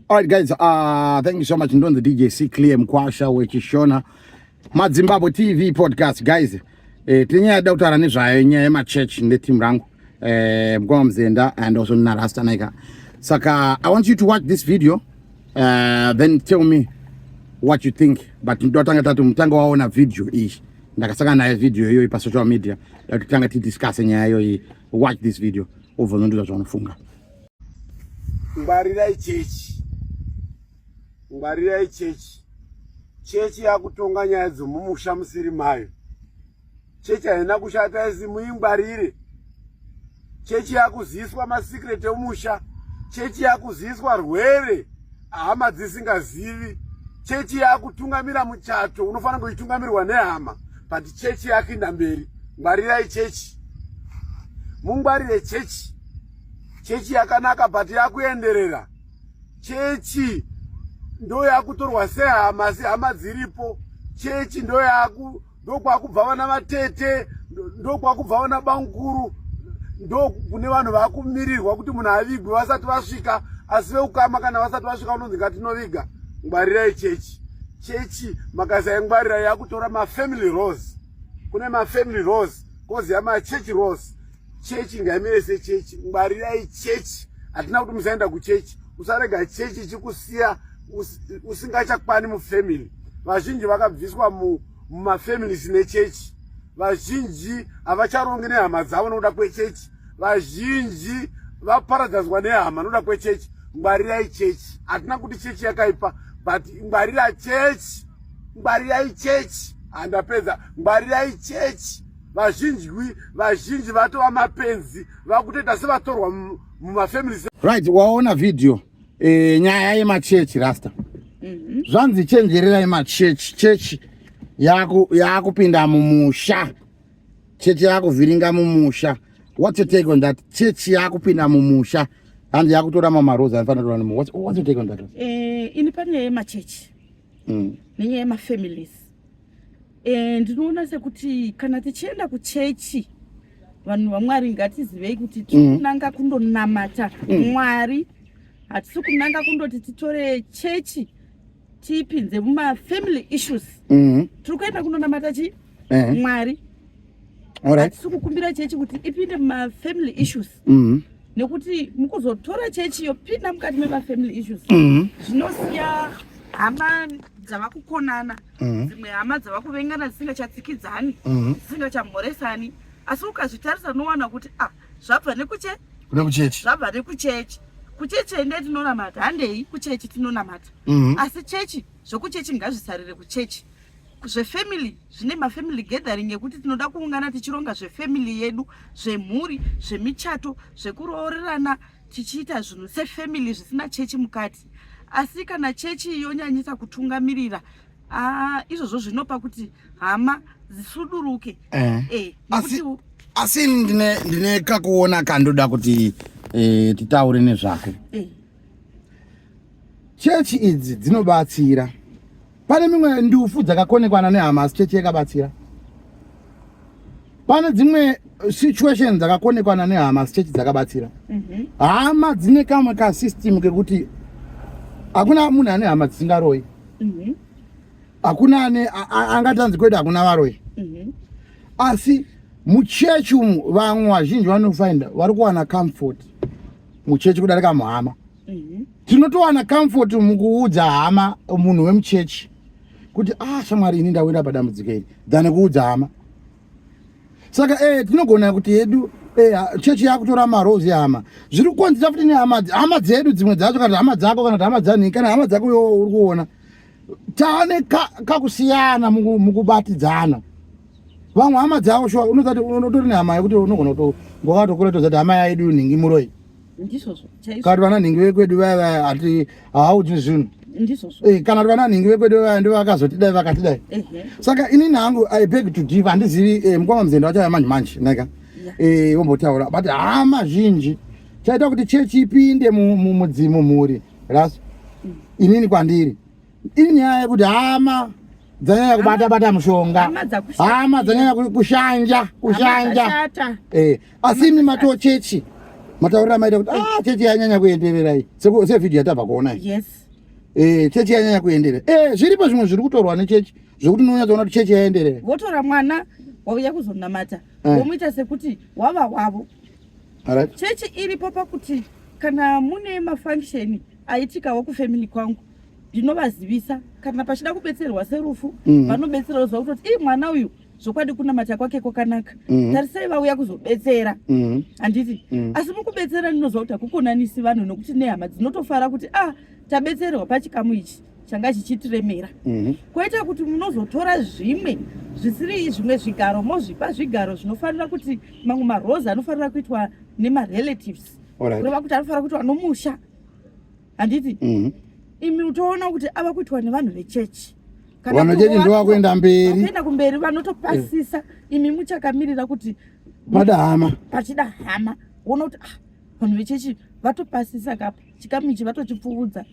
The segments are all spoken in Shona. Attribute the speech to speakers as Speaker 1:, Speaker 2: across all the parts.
Speaker 1: All right, guys. Thank you so much. Ndon the DJ C Clear Mkwasha wechishona Mazimbabwe TV podcast, guys. Tinya Dr. Nisha nye ma church in the team rank. Mzenda and also Narasta Naika. Saka, I want you to watch this video. Then tell me what you think. But ndotanga tatu mtango waona video ish. Ndakasaka na video hiyo ipa social media. Ya tutanga ti discuss nyayo watch this video. Over ndo tunafunga.
Speaker 2: Ngbarira ichechi chechi yakutonga nyaya dzomumusha musiri mayo. Chechi haina kushata izi muingwarire. Chechi yakuziswa masikret emusha. Chechi yakuziswa rwere hama dzisingazivi. Chechi yakutungamira muchato unofanira kuitungamirwa nehama. But chechi yakinda mberi. Ngwarira ichechi. Mungwarire chechi. Chechi yakanaka but yakuenderera. Chechi ndo yakutorwa sehama, asi hama dziripo. Chechi ndo kwakubva vana vatete, ndo kwakubva vana bankuru, ndo kune vanhu vakumirirwa kuti munhu avigwe vasati vasvika, asi veukama kana vasati vasvika unonzi ngatinoviga. Ngwarirai chechi. Chechi makasaingwarira yakutora mafamily roles. Kune mafamily roles kozi yamachechi roles. Chechi ngaimire sechechi. Ngwarirai chechi. Hatina kuti musaenda kuchechi. Usarega chechi chikusiya usingachakwani mufamily. Vazhinji vakabviswa mumafamily sine chechi. Vazhinji havacharongi nehama dzavo nokuda kwechechi. Vazhinji vaparadzadzwa nehama nokuda kwechechi. Ngwarirai chechi. Hatina kuti chechi yakaipa, but ngwarira chechi. Ngwarirai chechi. Handapedza. Ngwarirai chechi. Vazhinji vatova mapenzi vakutoita sevatorwa mumafamily.
Speaker 1: Right, waona video nyaya yemachechi rasta. Zvanzi chenjererai machechi. Chechi yakupinda mumusha. Chechi yakuvhiringa mumusha. What's your take on that? Chechi yakupinda mumusha and yakutora mama Rosa and fanira nemu. What's your take on that?
Speaker 3: Inipane yemachechi. Nenye yemafamilies. Ndinoona sekuti kana tichienda kuchechi vanhu vaMwari ngatizivei kuti tikunanga kundonamata Mwari. Hatisi kunanga kundoti titore chechi tipinze mumafamily issues. Tiri kuenda kundonamata Mwari. Hatisi kukumbira chechi kuti ipinde mumafamily issues. Nekuti mukuzotora chechi yopinda mukati memafamily issues zvinosiya hama dzavakukonana, dzimwe hama dzavakuvengana dzisingachatsikidzani, dzisingachamhoresani. Asi ukazvitarisa unowana kuti zvabva nekuchechi. Zvabva nekuchechi. Kuchechi ende tinonamata, handei kuchechi tinonamata. Asi chechi, zvokuchechi ngazvisarire kuchechi. Zvefamily, zvine mafamily gathering ekuti tinoda kuungana tichironga zvefamily yedu, zvemhuri, zvemichato, zvekuroorerana, tichiita zvinhu sefamily zvisina chechi mukati. Asi kana chechi yonyanyisa kutungamirira, izvozvo zvinopa kuti hama dzisuduruke.
Speaker 1: Asi ndine kakuona kandoda kuti titaure nezvako. Chechi idzi dzinobatsira. Pane mimwe ndufu dzakakonekwana nehama asi chechi yakabatsira. Pane dzimwe situations dzakakonekwana nehama asi chechi dzakabatsira. Hama dzine kamwe kasystem kekuti hakuna munhu ane hama dzisingaroi. Hakuna angatanzi kweda hakuna varoi. Asi muchechi umu vamwe vazhinji vanofind vari kuwana comfort muchechi kudarika muhama. Tinotowana comfort mukuudza hama munhu wemuchechi kuti shamwari ini ndawenda padambudziko iri than kuudza hama. Saka tinogona kuti yedu chechi yakutora marozi hama. Zviri kukonzera futi nehama dzedu dzimwe dzacho kana hama dzako kana hama dzani kana hama dzako uri kuona taane kakusiyana mukubatidzana. Vamwe hama dzavo shwa unozati unotori nehama yekuti unogona ngokatokureto zati hama yedu ningi muroi.
Speaker 3: Ndizvozvo.
Speaker 1: Kana vana ningi vekwedu vaya ati haudzi zvinhu.
Speaker 3: Ndizvozvo.
Speaker 1: Kana vana ningi vekwedu vaya ndo vakazotidai vakatidai. Saka inini hangu I beg to differ. Handizivi Mkwama Mzenda wacho manje naka. Wombotaura but hama zhinji chaita kuti chechi ipinde mudzimu muri ras. Inini kwandiri inyaya yekuti hama dzanyanya kubata mushonga, hama dzanyanya kushanja. Asi mato chechi mataurira maita kuti chechi yanyanya kuenderera iyi sevhidhiyo yatabva kuona iyi.
Speaker 3: Yes.
Speaker 1: Chechi yanyanya kuenderera. Zviripo zvimwe zviri kutorwa nechechi zvokuti unonyatsoona kuti chechi yaenderera.
Speaker 3: Votora mwana wauya kuzonamata vomuita sekuti wava wavo. Chechi iripo pakuti kana mune mafunctioni aitikawo kufamily kwangu ndinovazivisa kana pachida kubetserwa serufu vanobetsera uziva kutoti mwana uyu zvokwadi kunamata kwake kwakanaka tarisai vauya kuzobetsera handiti asi mukubetsera ndinoziva kuti hakukonanisi vanhu nokuti nehama dzinotofara kuti tabetserwa pachikamu ichi changa chichitiremera. Koita kuti munozotora zvimwe zvisiri zvimwe zvigaro mozvipa zvigaro zvinofanira kuti mamwe marose anofanira kuitwa nemarelatives kureva kuti anofanira kuitwa nomusha handiti. Imi utoona kuti ava kuitwa nevanhu vechechi
Speaker 1: vanochechi ndo vakuenda mberi
Speaker 3: vakuenda kumberi vanotopasisa imi muchakamirira kuti
Speaker 1: pada hama
Speaker 3: pachida hama kuona kuti vanhu vechechi vatopasisa kapa chikamu ichi vatochipfuudza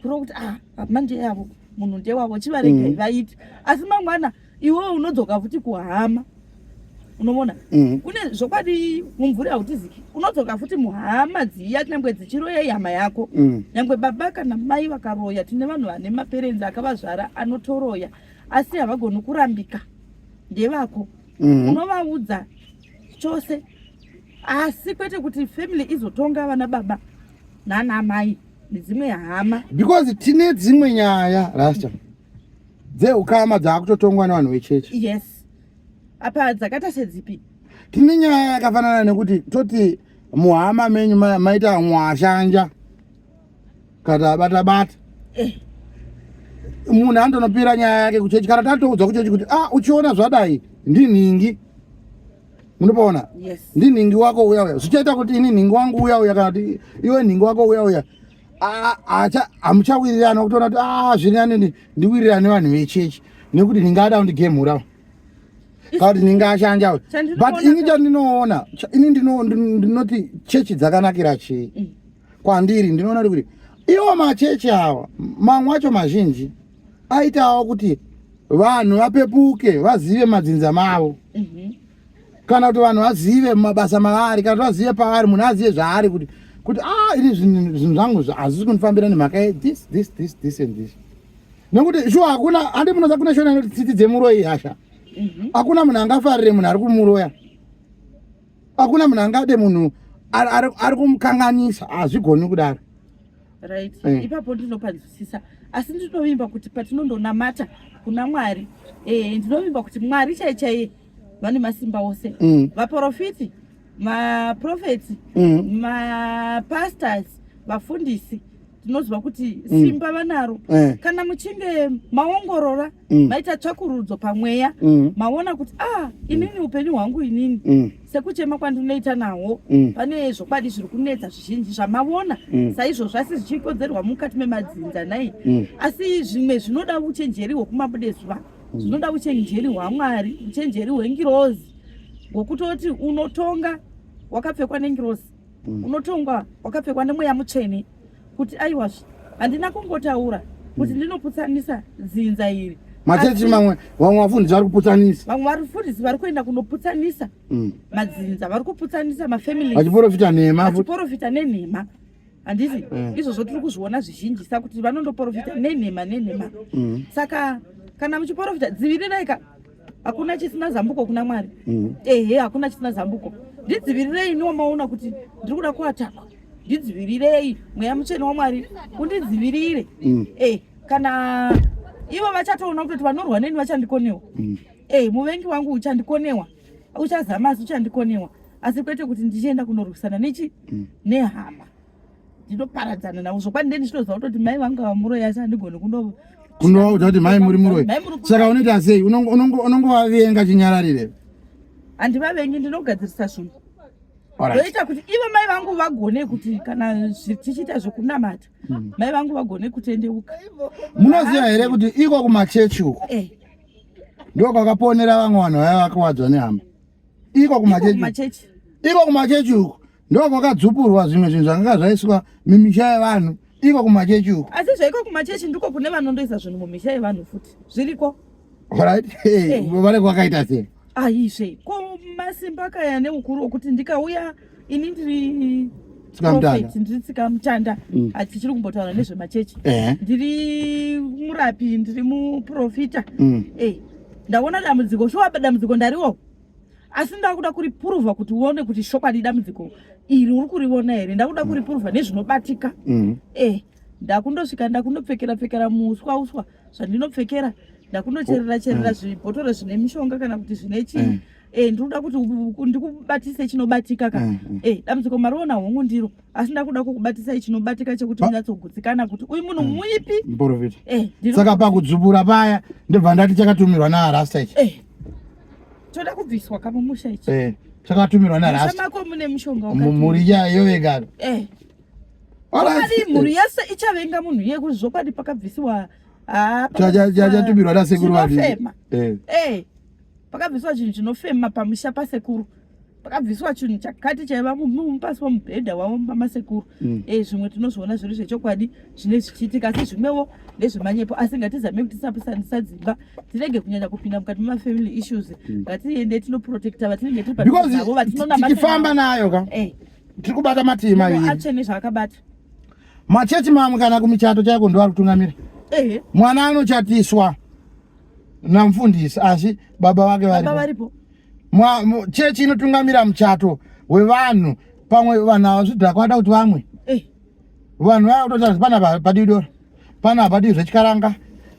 Speaker 3: kureva kuti hama ndeyavo munhu ndewavo chivaregai vaiti asi mangwana iwewe unodzoka futi kuhama unomona kune zvokwadi mumvuri hautiziki unodzoka futi muhama dziya nyangwe dzichiroyai hama yako nyangwe baba kana mai vakaroya tine vanhu vane maperenzi akavazvara anotoroya asi havagoni kurambika ndevako unovaudza chose asi kwete kuti family izotonga vana baba nana mai nedzimwe hama
Speaker 1: because tine dzimwe nyaya rasta dzeukama dzaakutotongwa nevanhu vechechi.
Speaker 3: Yes. Apa dzakaita sedzipi?
Speaker 1: Tine nyaya yakafanana nekuti toti muhama menyu maita mwashanja kana bata munhu andonopira nyaya yake kuchechi kana tatoudzwa kuchechi kuti uchiona zvadai ndinhingi munopaona.
Speaker 3: Yes.
Speaker 1: Ndinhingi wako uya zvichaita kuti ini nhingi wangu uya kana kuti iwe nhingi wako uya hamuchawirirana kutoona kuti zviri nani ndiwirirane vanhu vechechi nekuti ndingada kundigemhurawo kuti ndingashanja but ini chandinoona ini ndinoti chechi dzakanakira chii kwandiri ndinoona kuti iwo machechi awa mamwe acho mazhinji aitawo kuti vanhu vapepuke vazive madzinza mavo kana kuti vanhu vazive mabasa maari kana kuti vazive paari munhu azive zvaari kuti ini zvinhu zvangu hazvisi kundifambira nemhaka this and this nekuti shuwa hakuna handi munoza kuna shona inoti tsitsi dzemuroyi hasha hakuna munhu angafarire munhu ari kumuroya hakuna munhu angade munhu ari kumukanganisa hazvigoni kudaro.
Speaker 3: Right. Ipapo ndinopanzwisisa asi ndinovimba kuti patinondonamata kuna Mwari ndinovimba kuti Mwari chaiye vane masimba ose vaprofiti maprofeti mapastors vafundisi tinoziva kuti simba vanaro kana muchinge maongorora maita tsvakurudzo pamweya maona kuti inini upenyu hwangu inini sekuchema kwandinoita nawo pane zvokwadi zviri kunetsa zvizhinji zvamaona saizvozvo asi zvichikodzerwa mukati memadzinza nai asi zvimwe zvinoda uchenjeri hwekumabudezuva zvinoda uchenjeri hwaMwari uchenjeri hwengirozi ngokutoti unotonga wakapfekwa nengirozi unotonga wakapfekwa nemweya mutsvene kuti aiwazve handina kungotaura kuti ndinoputsanisa dzinza iri
Speaker 1: machechi mamwe vamwe vafundisi vari kuputsanisa
Speaker 3: vamwe vafundisi vari kuenda kunoputsanisa madzinza vari kuputsanisa mafamili
Speaker 1: vachiprofita nhema
Speaker 3: vachiprofita nenhema handiti izvozvo tiri kuzviona zvizhinji sakuti vanondoprofita nenhema saka kana muchiprofita dzivirireika hakuna chisina zambuko kuna Mwari hakuna chisina zambuko ndidzivirirei niwo maona kuti ndiri kuda kuatakwa ndidzivirirei mweya mutsvene waMwari undidzivirire kana ivo vachatoona kuti vanorwa neni vachandikonewa muvengi wangu uchandikonewa uchazamasi uchandikonewa asi kwete kuti ndichienda kunorwisana nechi nehama ndinoparadzana navo zvokwadi ndeni chitoziva kutoti mai vanga vamuroyi asi handigoni
Speaker 1: kunovaudza kuti mai muri muroyi saka unoita sei unongovavenga chinyararire
Speaker 3: handivavengi ndinogadzirisa zvinhu doita kuti ivo mai vangu vagone kuti kana tichiita zvokunamata mai vangu vagone kutendeuka.
Speaker 1: Munoziva here kuti iko kumachechi uko ndiko kwakaponera vamwe vanhu vaya vakawadzwa nehama iko kumachechi uko ndiko kwakadzupurwa zvimwe zvinhu zvanga zvaiswa mimisha yevanhu iko kumachechi uko
Speaker 3: asi zvaiko kumachechi ndiko kune vanondoisa zvinhu mumisha yevanhu futi zviriko
Speaker 1: vari kwakaita sei
Speaker 3: aizve ko masimba kaya neukuru wokuti ndikauya ini ndiri
Speaker 1: Tsikamutanda.
Speaker 3: ndiri tsikamutanda tichiri kumbotaura nezvemachechi ndiri murapi ndiri muprofita ndaona dambudziko showa dambudziko ndariwo asi ndakuda kuripuruvha kuti uone kuti shokwadi dambudziko iri uri kuriona here ndakuda kuripuruvha nezvinobatika ndakundosvika ndakundopfekera muswa zvandinopfekera ndakundocherera zvibhotoro zvine mishonga kana kuti zvine chii ndinoda kuti ndikubatise chinobatika ka dambudziko mariona hongu ndiro asi ndakuda kukubatisai chinobatika chekuti munyatsogutsikana kuti uyu munhu muipi
Speaker 1: saka pakudzubura paya ndobva ndati chakatumirwa naarasta ichi
Speaker 3: toda kubviswa kamumusha ichi
Speaker 1: chakatumirwa naarasta
Speaker 3: mako mune mushonga
Speaker 1: mhuri yayo vegaro
Speaker 3: mhuri yese ichavenga munhu iye kuti zvokwadi pakabvisiwa
Speaker 1: chatumirwa nasekuru
Speaker 3: chinofema pakabviswa chinhu chinofema pamusha pasekuru pakabviswa chinhu chakati chaiva mupasi pamubhedha wavo pamasekuru zvimwe tinozviona zviri zvechokwadi zvine zvichiitika asi zvimwewo ndezvemanyepo asi ngatizame kuti tisapusandisa dzimba tirege kunyanya kupinda mukati memafamily issues ngatiende tinoprotecta vatinenge tiri padavo
Speaker 1: vatinotichifamba nayo ka tiri kubata matima
Speaker 3: atsvene zvaakabata
Speaker 1: machechi mamwe kana kumichato chaiko ndo ari kutungamira mwana anochatiswa namufundisi asi baba vake
Speaker 3: varipo
Speaker 1: chechi inotungamira muchato wevanhu pamwe vanhu ava zvidhakwa vada kuti vamwe vanhu vaya kutotaura pana padidora pana padii zvechikaranga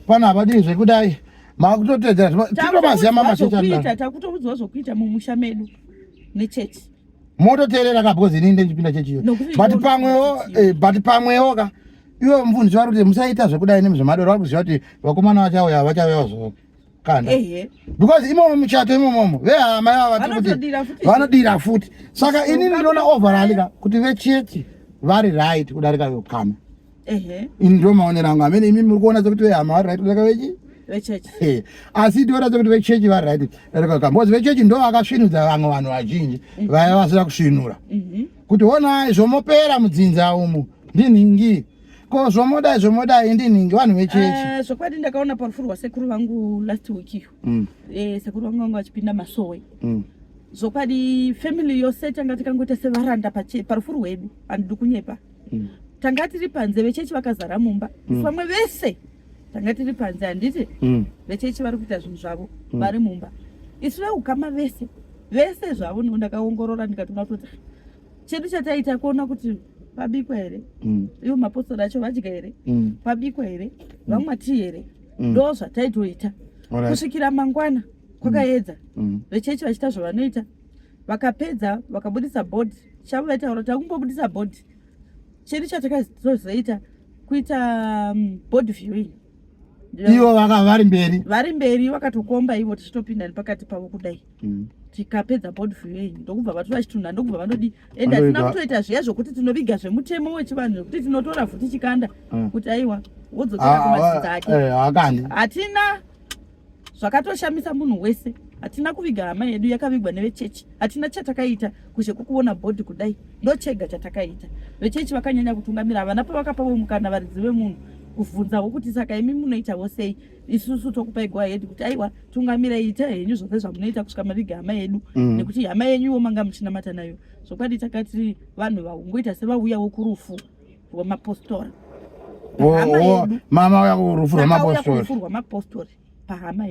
Speaker 1: pana padii zvekudai makutotedzera titomaziva mamachechi
Speaker 3: takutoudzwa zvokuita mumusha medu nechechi
Speaker 1: mototeerera ka because inini ndechipinda chechiyo but pamwewo ka iwe mufundisi vari kuti musaita zvekudai nemuzvemadoro vari kuziva kuti vakomana vachauya vachauyawo zvokanda because imomo muchato imomomo vehama yavavatikuti vanodira futi saka inini ndinoona overalika kuti vechechi vari right kudarika vekama ini ndo maonero angu amene imi muri kuona sekuti vehama vari right kudarika vechi asi ndiona sekuti vechechi vari right kudarika vekama because vechechi ndo vakasvinudza vamwe vanhu vazhinji vaya vasina kusvinura kuti onai zvomopera mudzinza umu ndinhingi ko zvomodai ndinhingi vanhu vechechi
Speaker 3: zvokwadi ndakaona parufu rwasekuru vangu last week iyo sekuru vangu vanga vachipinda masowe zvokwadi family yose tanga tikangoita sevaranda parufu rwedu handidi kunyepa tanga tiri panze vechechi vakazara mumba vamwe vese tanga tiri panze handiti vechechi vari kuita zvinhu zvavo vari mumba isu veukama vese zvavo ndakaongorora ndikatona kuti chedu chataita kuona kuti pabikwa here ivo mapostori acho vadya here pabikwa here vamwati here ndo zvataitoita kusvikira mangwana kwakaedza vechechi vachiita zvavanoita vakapedza vakabudisa bhodhi chavo vaitaura kuti akumbobudisa bhodhi chedu chatakazoita kuita bhodhi viewing
Speaker 1: ivo vari
Speaker 3: mberi vakatokomba ivo tichitopinda nepakati pavo kudai tikapedza bhodhi viewing ndokubva vatora chitunha ndokubva vanodi ende hatina kutoita zviya zvokuti tinoviga zvemutemo wechivanhu zvokuti tinotora futi chikanda kuti aiwa wodzokera kumadzidza ake hatina zvakatoshamisa munhu wese hatina kuviga hama yedu yakavigwa nevechechi hatina chatakaita kushe kukuona bhodhi kudai ndochega chatakaita vechechi vakanyanya kutungamira havana pavakapavo mukana varidzi vemunhu kuvhunzawo kuti saka imi munoitawo sei isusu tokupai go ahead kuti aiwa tungamira ita henyu zvose zvamunoita kusvika maviga hama yedu nekuti hama yenyuwo manga muchinamata nayo zvokwadi takati vanhu vahungoita sevauyawo kurufu rwemapostora
Speaker 1: mama uya kurufu
Speaker 3: rwemapostori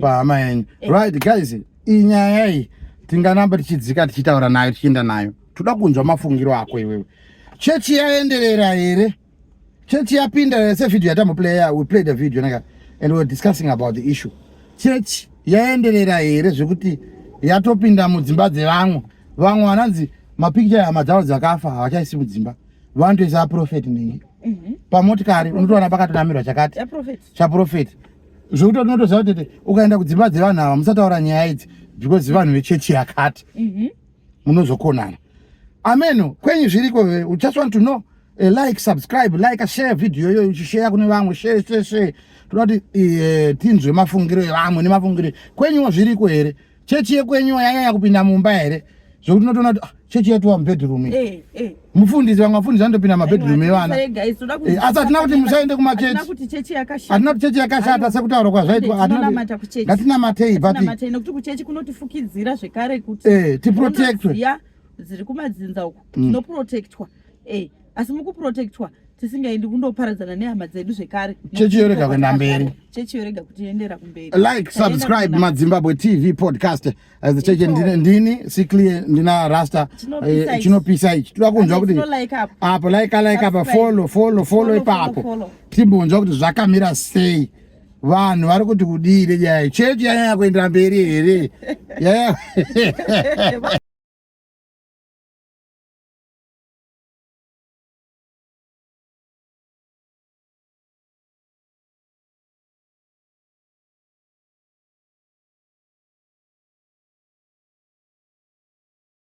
Speaker 1: pahama yenyu right guys inyaya iyi tinganamba tichidzika tichitaura nayo tichienda nayo toda kunzwa mafungiro ako iwewe chechi yaenderera here chechi yapinda here sevideo yatamuplaya we played a video and we were discussing about the issue chechi yaenderera here zvekuti yatopinda mudzimba dzevamwe vananzi mapicture yahama dzavo dzakafa havachaisi mudzimba vanotoisa aprofeti nei pamotikari unotoona pakatonamirwa chakati chaprofeti zvokuti unotoziva kuti ukaenda kudzimba dzevanhu ava musataura nyaya idzi because vanhu vechechi yakati munozokonana ameno kwenyu zviriko we just want to know like subscribe like share video yo uchishare kune vamwe share toda kuti tinzwe mafungiro evamwe nemafungiro kwenyuwo zviriko here chechi yekwenyuwo yanyanya kupinda mumba here zvokuti unotoona kuti chechi yetu wamubedroom mufundisi vamwe vafundisi vanotopinda mabedroom evana asi hatina kuti musaende kumachechi hatina kuti chechi yakashata sekutaura kwazvaitwa ngatinamatei
Speaker 3: nekuti kuchechi kunotifukidzira zvekare kuti
Speaker 1: tiprotectwe
Speaker 3: dziri kumadzinza uku tinoprotectwa asi mukuprotectwa tisingaendi kundoparadzana nehama dzedu zvekare.
Speaker 1: Chechi yorega kuenda mberi.
Speaker 3: Chechi yorega kutiendera kumberi.
Speaker 1: Like, subscribe Mazimbabwe TV podcast. As the chechi ndini sikli ndina rasta chinopisa ichi. Tira kunzwa kuti apo like apa follow ipapo. Timbonzwa kuti zvakamira sei. Vanhu vari kuti kudire jaye. Chechi yanya kuendera mberi here.